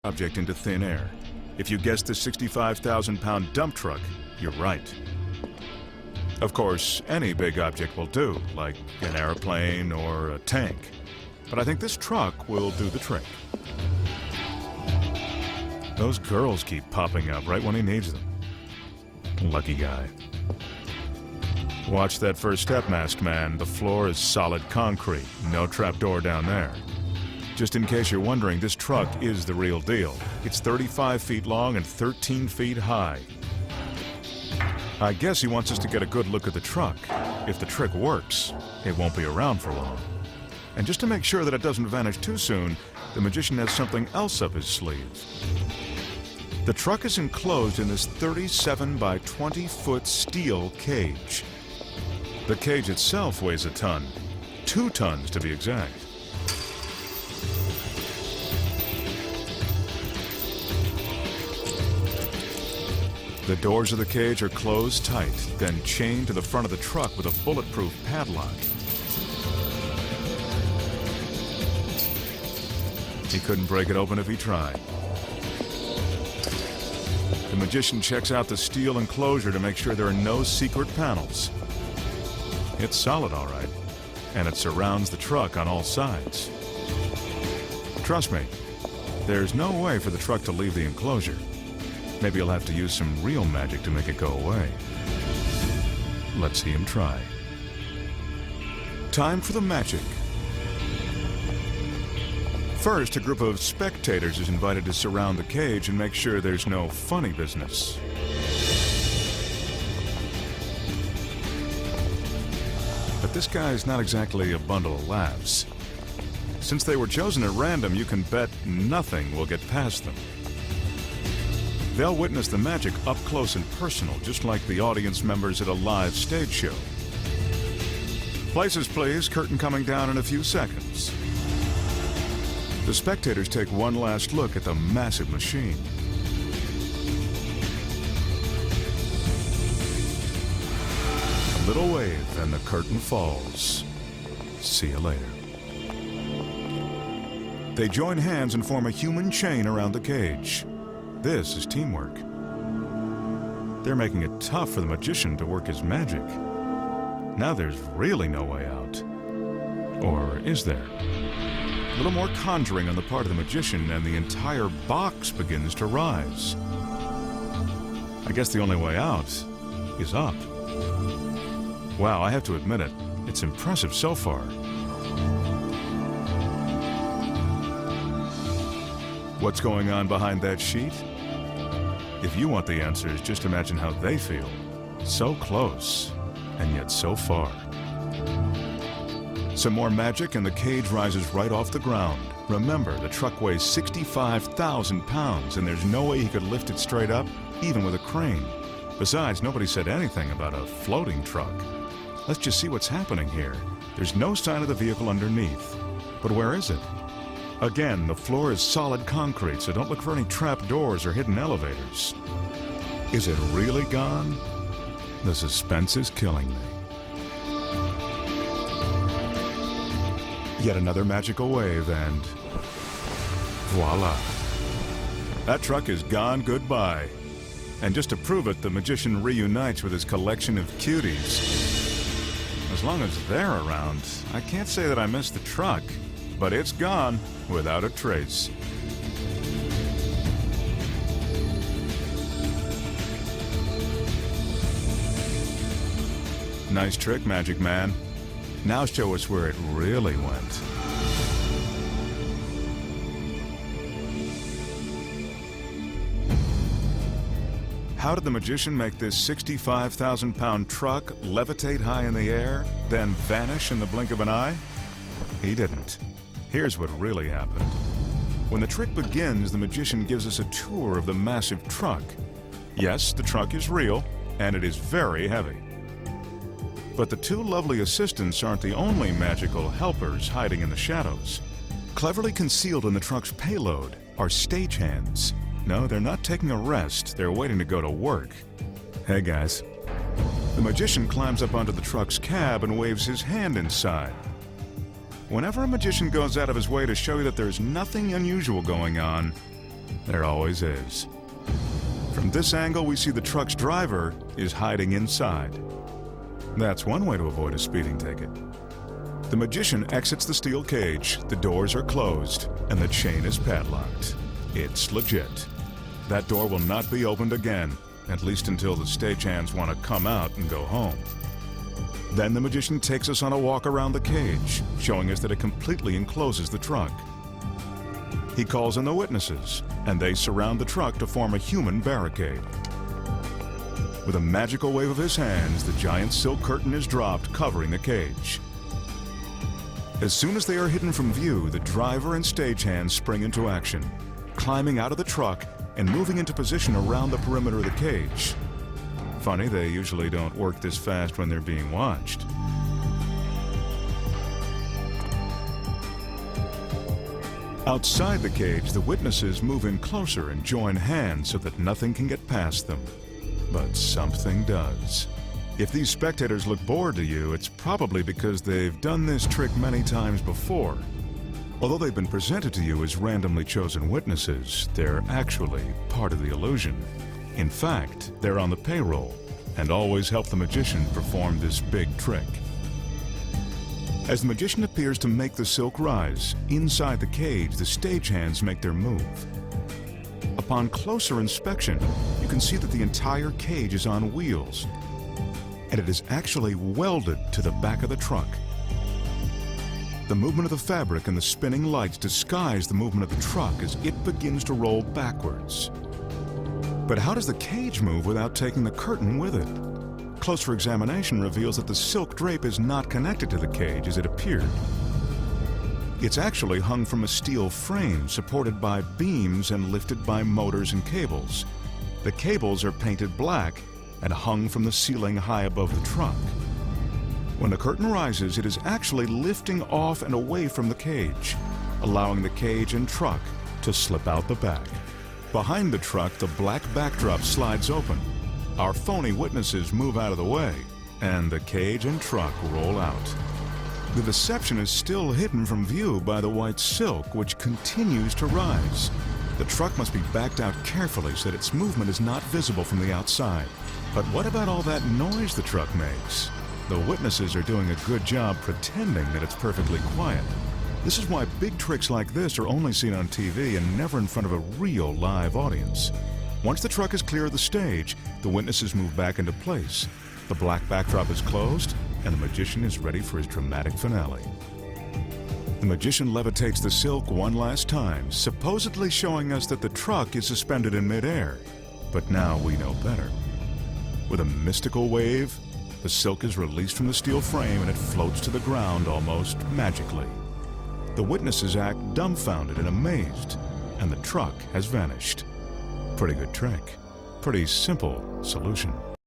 object into thin air. If you guessed the 65,000-pound dump truck, you're right. Of course, any big object will do, like an airplane or a tank. But I think this truck will do the trick. Those girls keep popping up right when he needs them. Lucky guy. Watch that first step, masked man. The floor is solid concrete. No trapdoor down there. Just in case you're wondering, this truck is the real deal. It's 35 feet long and 13 feet high. I guess he wants us to get a good look at the truck. If the trick works, it won't be around for long. And just to make sure that it doesn't vanish too soon, the magician has something else up his sleeve. The truck is enclosed in this 37 by 20 foot steel cage. The cage itself weighs a ton, 2 tons to be exact. The doors of the cage are closed tight, then chained to the front of the truck with a bulletproof padlock. He couldn't break it open if he tried. The magician checks out the steel enclosure to make sure there are no secret panels. It's solid, all right, and it surrounds the truck on all sides. Trust me, there's no way for the truck to leave the enclosure. Maybe he'll have to use some real magic to make it go away. Let's see him try. Time for the magic. First, a group of spectators is invited to surround the cage and make sure there's no funny business. But this guy's not exactly a bundle of laughs. Since they were chosen at random, you can bet nothing will get past them. They'll witness the magic up close and personal, just like the audience members at a live stage show. Places, please. Curtain coming down in a few seconds. The spectators take one last look at the massive machine. A little wave and the curtain falls. See you later. They join hands and form a human chain around the cage. This is teamwork. They're making it tough for the magician to work his magic. Now there's really no way out. Or is there? A little more conjuring on the part of the magician and the entire box begins to rise. I guess the only way out is up. Wow, I have to admit it, it's impressive so far. What's going on behind that sheet? If you want the answers, just imagine how they feel. So close, and yet so far. Some more magic and the cage rises right off the ground. Remember, the truck weighs 65,000 pounds, and there's no way he could lift it straight up, even with a crane. Besides, nobody said anything about a floating truck. Let's just see what's happening here. There's no sign of the vehicle underneath. But where is it? Again, the floor is solid concrete, so don't look for any trap doors or hidden elevators. Is it really gone? The suspense is killing me. Yet another magical wave and voila. That truck is gone goodbye. And just to prove it, the magician reunites with his collection of cuties. As long as they're around, I can't say that I missed the truck, but it's gone without a trace. Nice trick, Magic Man. Now show us where it really went. How did the magician make this 65,000-pound truck levitate high in the air, then vanish in the blink of an eye? He didn't. Here's what really happened. When the trick begins, the magician gives us a tour of the massive truck. Yes, the truck is real, and it is very heavy. But the two lovely assistants aren't the only magical helpers hiding in the shadows. Cleverly concealed in the truck's payload are stagehands. No, they're not taking a rest, they're waiting to go to work. Hey guys. The magician climbs up onto the truck's cab and waves his hand inside. Whenever a magician goes out of his way to show you that there's nothing unusual going on, There always is. From this angle, we see the truck's driver is hiding inside. That's one way to avoid a speeding ticket. The magician exits the steel cage, the doors are closed, and the chain is padlocked. It's legit. That door will not be opened again, at least until the stagehands want to come out and go home. Then the magician takes us on a walk around the cage, showing us that it completely encloses the truck. He calls in the witnesses, and they surround the truck to form a human barricade. With a magical wave of his hands, the giant silk curtain is dropped, covering the cage. As soon as they are hidden from view, the driver and stagehands spring into action, climbing out of the truck and moving into position around the perimeter of the cage. Funny, they usually don't work this fast when they're being watched. Outside the cage, the witnesses move in closer and join hands so that nothing can get past them. But something does. If these spectators look bored to you, it's probably because they've done this trick many times before. Although they've been presented to you as randomly chosen witnesses, they're actually part of the illusion. In fact, they're on the payroll and always help the magician perform this big trick. As the magician appears to make the silk rise, inside the cage, the stagehands make their move. Upon closer inspection, you can see that the entire cage is on wheels, and it is actually welded to the back of the truck. The movement of the fabric and the spinning lights disguise the movement of the truck as it begins to roll backwards. But how does the cage move without taking the curtain with it? Closer examination reveals that the silk drape is not connected to the cage as it appeared. It's actually hung from a steel frame supported by beams and lifted by motors and cables. The cables are painted black and hung from the ceiling high above the truck. When the curtain rises, it is actually lifting off and away from the cage, allowing the cage and truck to slip out the back. Behind the truck, the black backdrop slides open. Our phony witnesses move out of the way, and the cage and truck roll out. The deception is still hidden from view by the white silk, which continues to rise. The truck must be backed out carefully so that its movement is not visible from the outside. But what about all that noise the truck makes? The witnesses are doing a good job pretending that it's perfectly quiet. This is why big tricks like this are only seen on TV and never in front of a real live audience. Once the truck is clear of the stage, the witnesses move back into place. The black backdrop is closed, and the magician is ready for his dramatic finale. The magician levitates the silk one last time, supposedly showing us that the truck is suspended in midair. But now we know better. With a mystical wave, the silk is released from the steel frame and it floats to the ground almost magically. The witnesses act dumbfounded and amazed, and the truck has vanished. Pretty good trick. Pretty simple solution.